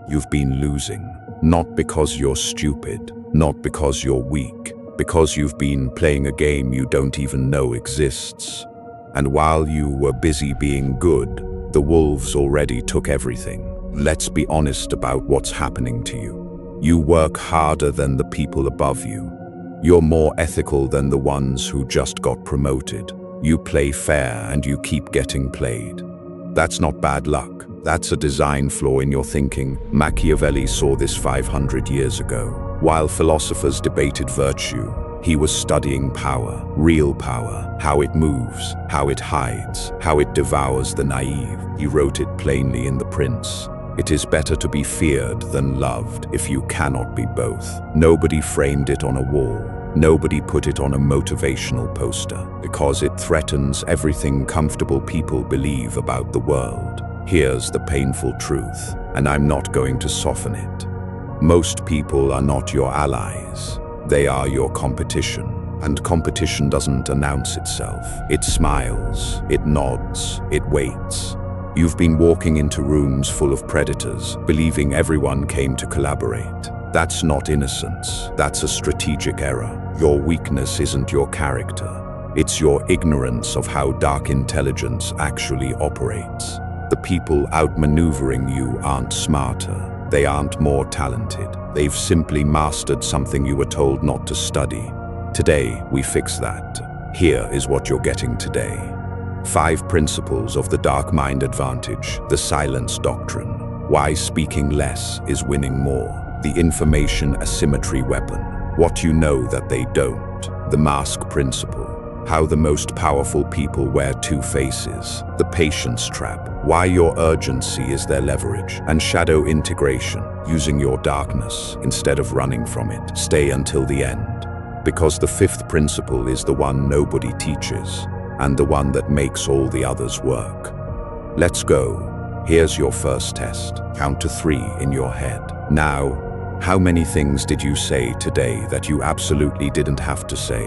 You've been losing, not because you're stupid, not because you're weak, because you've been playing a game you don't even know exists. And while you were busy being good, the wolves already took everything. Let's be honest about what's happening to you. You work harder than the people above you. You're more ethical than the ones who just got promoted. You play fair and you keep getting played. That's not bad luck. That's a design flaw in your thinking. Machiavelli saw this 500 years ago. While philosophers debated virtue, he was studying power, real power, how it moves, how it hides, how it devours the naive. He wrote it plainly in The Prince. It is better to be feared than loved if you cannot be both. Nobody framed it on a wall. Nobody put it on a motivational poster, because it threatens everything comfortable people believe about the world. Here's the painful truth, and I'm not going to soften it. Most people are not your allies. They are your competition. And competition doesn't announce itself. It smiles, it nods, it waits. You've been walking into rooms full of predators, believing everyone came to collaborate. That's not innocence. That's a strategic error. Your weakness isn't your character. It's your ignorance of how dark intelligence actually operates. The people outmaneuvering you aren't smarter. They aren't more talented. They've simply mastered something you were told not to study. Today, we fix that. Here is what you're getting today. 5 principles of the dark mind advantage, the silence doctrine. Why speaking less is winning more. The information asymmetry weapon. What you know that they don't. The mask principle. How the most powerful people wear 2 faces. The patience trap. Why your urgency is their leverage. And shadow integration. Using your darkness instead of running from it. Stay until the end. Because the 5th principle is the one nobody teaches, and the one that makes all the others work. Let's go. Here's your first test. Count to 3 in your head. Now, how many things did you say today that you absolutely didn't have to say?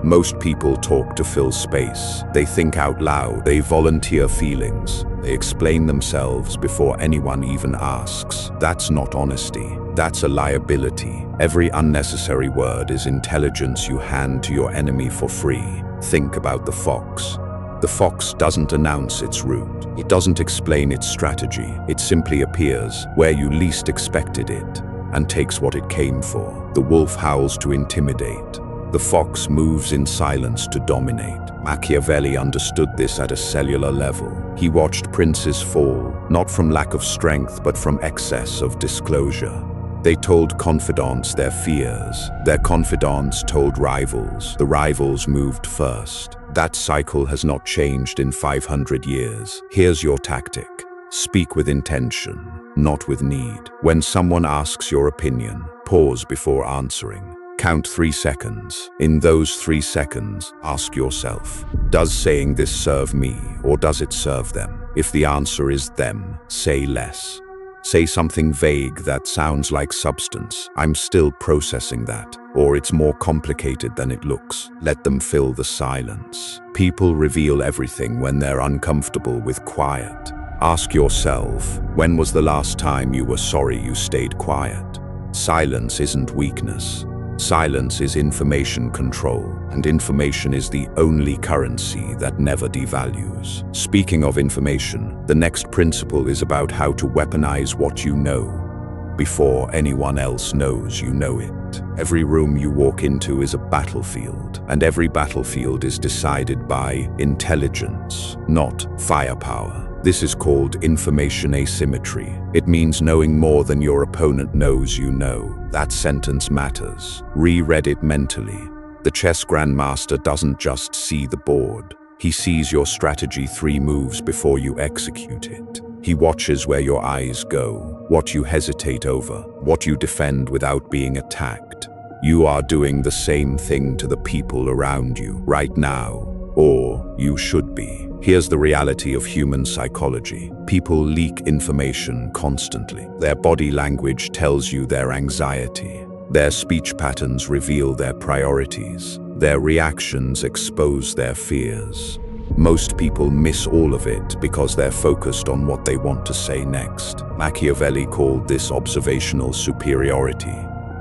Most people talk to fill space. They think out loud. They volunteer feelings. They explain themselves before anyone even asks. That's not honesty. That's a liability. Every unnecessary word is intelligence you hand to your enemy for free. Think about the fox. The fox doesn't announce its route. It doesn't explain its strategy. It simply appears where you least expected it and takes what it came for. The wolf howls to intimidate. The fox moves in silence to dominate. Machiavelli understood this at a cellular level. He watched princes fall, not from lack of strength, but from excess of disclosure. They told confidants their fears. Their confidants told rivals. The rivals moved first. That cycle has not changed in 500 years. Here's your tactic. Speak with intention, not with need. When someone asks your opinion, pause before answering. Count 3 seconds. In those 3 seconds, ask yourself, does saying this serve me or does it serve them? If the answer is them, say less. Say something vague that sounds like substance. I'm still processing that. Or it's more complicated than it looks. Let them fill the silence. People reveal everything when they're uncomfortable with quiet. Ask yourself, when was the last time you were sorry you stayed quiet? Silence isn't weakness. Silence is information control, and information is the only currency that never devalues. Speaking of information, the next principle is about how to weaponize what you know before anyone else knows you know it. Every room you walk into is a battlefield, and every battlefield is decided by intelligence, not firepower. This is called information asymmetry. It means knowing more than your opponent knows you know. That sentence matters. Reread it mentally. The chess grandmaster doesn't just see the board. He sees your strategy 3 moves before you execute it. He watches where your eyes go, what you hesitate over, what you defend without being attacked. You are doing the same thing to the people around you right now, or you should be. Here's the reality of human psychology. People leak information constantly. Their body language tells you their anxiety. Their speech patterns reveal their priorities. Their reactions expose their fears. Most people miss all of it because they're focused on what they want to say next. Machiavelli called this observational superiority.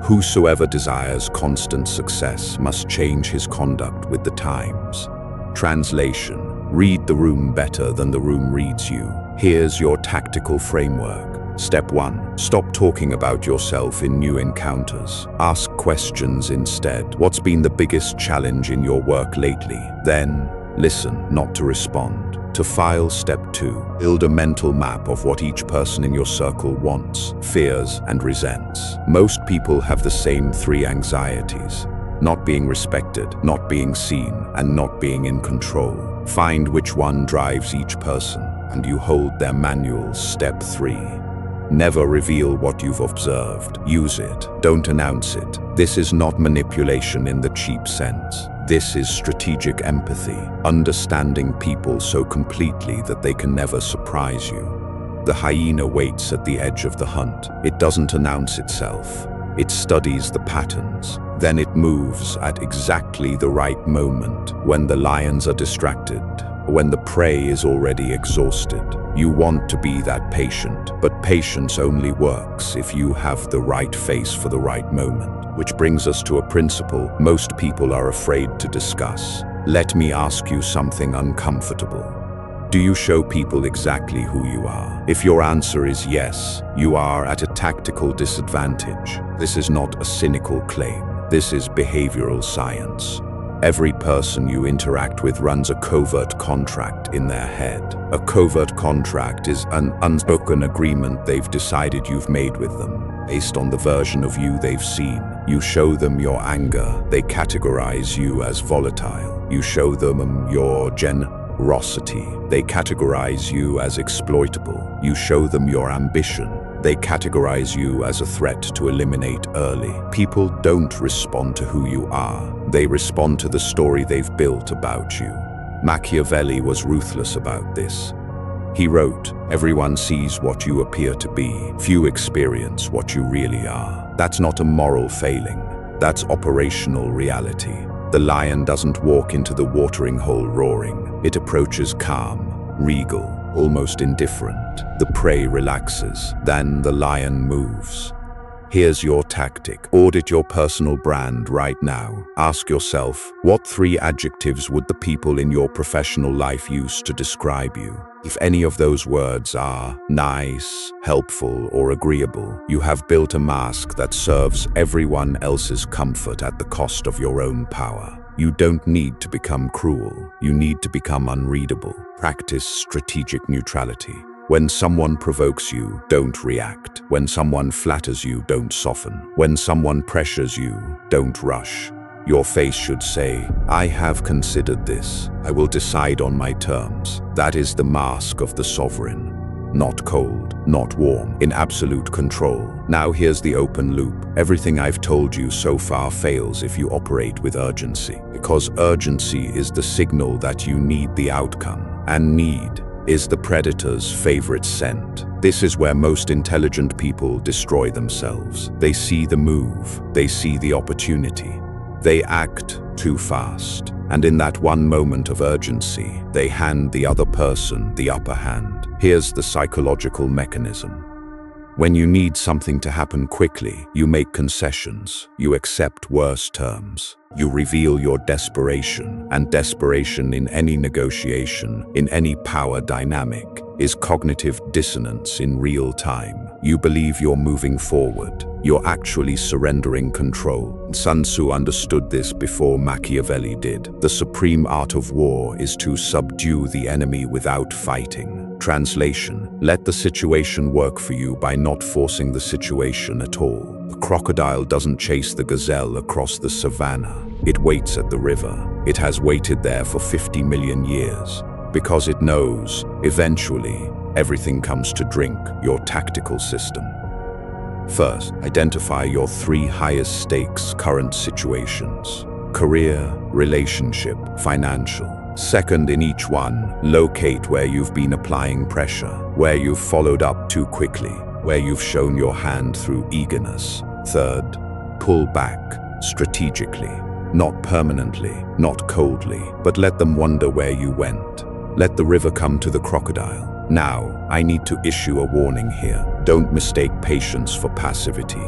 Whosoever desires constant success must change his conduct with the times. Translation: read the room better than the room reads you. Here's your tactical framework. Step 1. Stop talking about yourself in new encounters. Ask questions instead. What's been the biggest challenge in your work lately? Then, listen, not to respond. To file. Step 2. Build a mental map of what each person in your circle wants, fears, and resents. Most people have the same 3 anxieties: not being respected, not being seen, and not being in control. Find which one drives each person, and you hold their manuals. Step 3. Never reveal what you've observed. Use it. Don't announce it. This is not manipulation in the cheap sense. This is strategic empathy, understanding people so completely that they can never surprise you. The hyena waits at the edge of the hunt. It doesn't announce itself. It studies the patterns. Then it moves at exactly the right moment, when the lions are distracted, when the prey is already exhausted. You want to be that patient, but patience only works if you have the right face for the right moment. Which brings us to a principle most people are afraid to discuss. Let me ask you something uncomfortable. Do you show people exactly who you are? If your answer is yes, you are at a tactical disadvantage. This is not a cynical claim. This is behavioral science. Every person you interact with runs a covert contract in their head. A covert contract is an unspoken agreement they've decided you've made with them. Based on the version of you they've seen, you show them your anger. They categorize you as volatile. You show them your generosity. They categorize you as exploitable. You show them your ambition. They categorize you as a threat to eliminate early. People don't respond to who you are. They respond to the story they've built about you. Machiavelli was ruthless about this. He wrote, "Everyone sees what you appear to be. Few experience what you really are." That's not a moral failing. That's operational reality. The lion doesn't walk into the watering hole roaring. It approaches calm, regal, almost indifferent. The prey relaxes, then the lion moves. Here's your tactic. Audit your personal brand right now. Ask yourself, what 3 adjectives would the people in your professional life use to describe you? If any of those words are nice, helpful, or agreeable, you have built a mask that serves everyone else's comfort at the cost of your own power. You don't need to become cruel. You need to become unreadable. Practice strategic neutrality. When someone provokes you, don't react. When someone flatters you, don't soften. When someone pressures you, don't rush. Your face should say, "I have considered this. I will decide on my terms." That is the mask of the sovereign. Not cold, not warm, in absolute control. Now here's the open loop. Everything I've told you so far fails if you operate with urgency. Because urgency is the signal that you need the outcome. And need is the predator's favorite scent. This is where most intelligent people destroy themselves. They see the move. They see the opportunity. They act too fast. And in that one moment of urgency, they hand the other person the upper hand. Here's the psychological mechanism. When you need something to happen quickly, you make concessions. You accept worse terms. You reveal your desperation, and desperation in any negotiation, in any power dynamic, is cognitive dissonance in real time. You believe you're moving forward. You're actually surrendering control. Sun Tzu understood this before Machiavelli did. The supreme art of war is to subdue the enemy without fighting. Translation: let the situation work for you by not forcing the situation at all. The crocodile doesn't chase the gazelle across the savannah. It waits at the river. It has waited there for 50 million years. Because it knows, eventually, everything comes to drink. Your tactical system. First, identify your 3 highest stakes current situations: career, relationship, financial. Second, in each one, locate where you've been applying pressure, where you've followed up too quickly, where you've shown your hand through eagerness. Third, pull back strategically. not permanently, not coldly, but let them wonder where you went. Let the river come to the crocodile. Now, I need to issue a warning here. Don't mistake patience for passivity.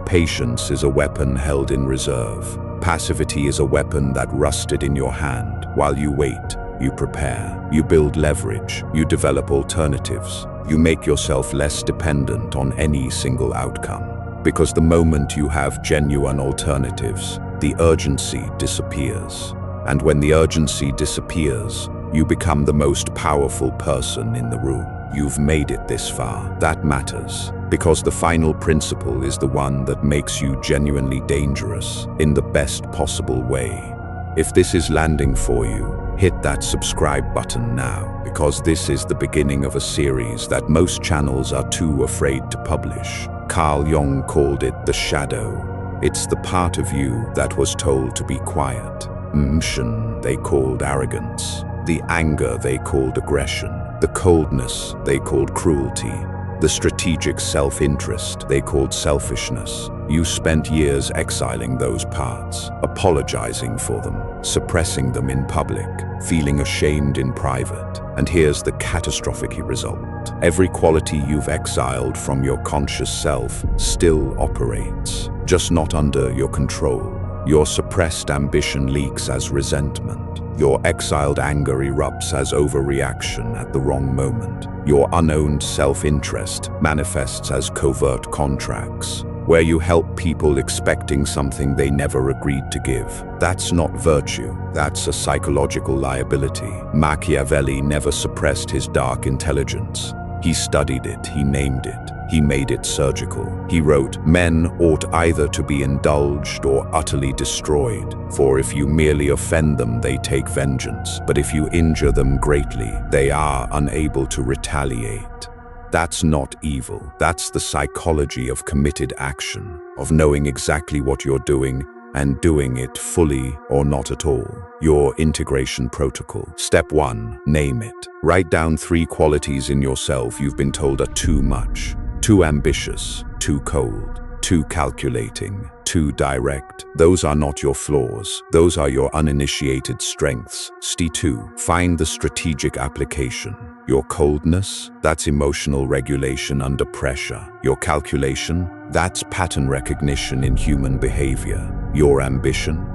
Patience is a weapon held in reserve. Passivity is a weapon that rusted in your hand. While you wait, you prepare, you build leverage, you develop alternatives. You make yourself less dependent on any single outcome. Because the moment you have genuine alternatives, the urgency disappears. And when the urgency disappears, you become the most powerful person in the room. You've made it this far. That matters, because the final principle is the one that makes you genuinely dangerous in the best possible way. If this is landing for you, hit that subscribe button now, because this is the beginning of a series that most channels are too afraid to publish. Carl Jung called it the shadow. It's the part of you that was told to be quiet. Emotion they called arrogance. The anger they called aggression. The coldness they called cruelty. The strategic self-interest they called selfishness. You spent years exiling those parts, apologizing for them, suppressing them in public, feeling ashamed in private. And here's the catastrophic result. Every quality you've exiled from your conscious self still operates, just not under your control. Your suppressed ambition leaks as resentment. Your exiled anger erupts as overreaction at the wrong moment. Your unowned self-interest manifests as covert contracts, where you help people expecting something they never agreed to give. That's not virtue, that's a psychological liability. Machiavelli never suppressed his dark intelligence. He studied it, he named it, he made it surgical. He wrote, "Men ought either to be indulged or utterly destroyed, for if you merely offend them, they take vengeance, but if you injure them greatly, they are unable to retaliate." That's not evil. That's the psychology of committed action, of knowing exactly what you're doing and doing it fully or not at all. Your integration protocol. Step 1, name it. Write down 3 qualities in yourself you've been told are too much, too ambitious, too cold, too calculating, too direct. Those are not your flaws. Those are your uninitiated strengths. Step 2, find the strategic application. Your coldness, that's emotional regulation under pressure. Your calculation, that's pattern recognition in human behavior. Your ambition,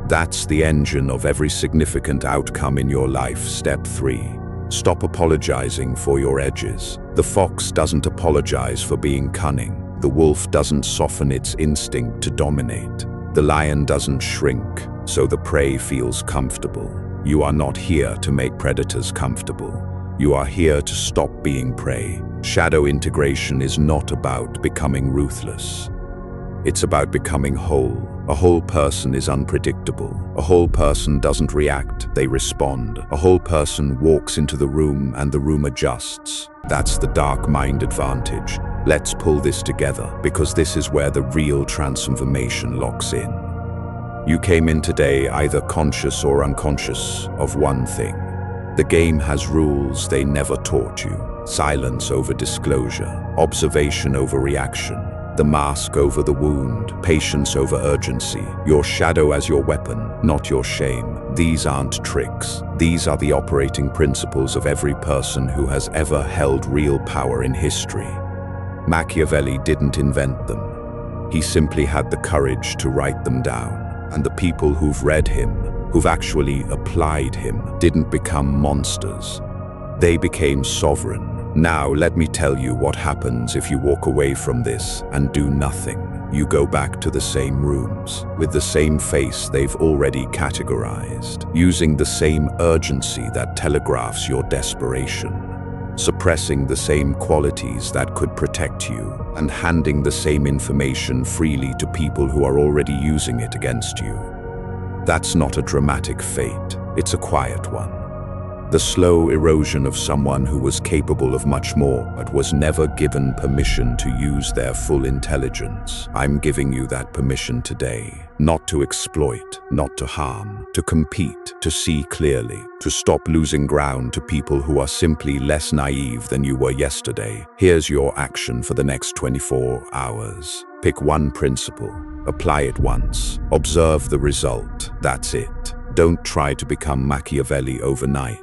that's the engine of every significant outcome in your life. Step 3, stop apologizing for your edges. The fox doesn't apologize for being cunning. The wolf doesn't soften its instinct to dominate. The lion doesn't shrink so the prey feels comfortable. You are not here to make predators comfortable. You are here to stop being prey. Shadow integration is not about becoming ruthless. It's about becoming whole. A whole person is unpredictable. A whole person doesn't react, they respond. A whole person walks into the room and the room adjusts. That's the dark mind advantage. Let's pull this together, because this is where the real transformation locks in. You came in today either conscious or unconscious of one thing. The game has rules they never taught you. Silence over disclosure, observation over reaction, the mask over the wound, patience over urgency, your shadow as your weapon, not your shame. These aren't tricks. These are the operating principles of every person who has ever held real power in history. Machiavelli didn't invent them. He simply had the courage to write them down. And the people who've read him, who've actually applied him, didn't become monsters. They became sovereign. Now let me tell you what happens if you walk away from this and do nothing. You go back to the same rooms, with the same face they've already categorized, using the same urgency that telegraphs your desperation, suppressing the same qualities that could protect you, and handing the same information freely to people who are already using it against you. That's not a dramatic fate, it's a quiet one. The slow erosion of someone who was capable of much more but was never given permission to use their full intelligence. I'm giving you that permission today. Not to exploit, not to harm, to compete, to see clearly, to stop losing ground to people who are simply less naive than you were yesterday. Here's your action for the next 24 hours. Pick one principle, apply it once, observe the result. That's it. Don't try to become Machiavelli overnight.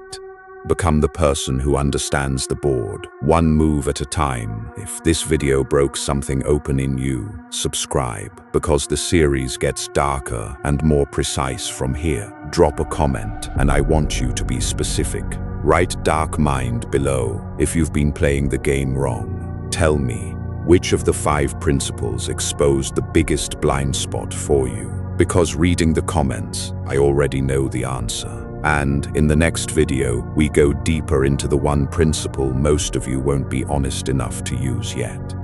Become the person who understands the board, one move at a time. If this video broke something open in you, subscribe, because the series gets darker and more precise from here. Drop a comment, and I want you to be specific. Write "dark mind" below if you've been playing the game wrong. Tell me, which of the 5 principles exposed the biggest blind spot for you? Because reading the comments, I already know the answer. And in the next video, we go deeper into the one principle most of you won't be honest enough to use yet.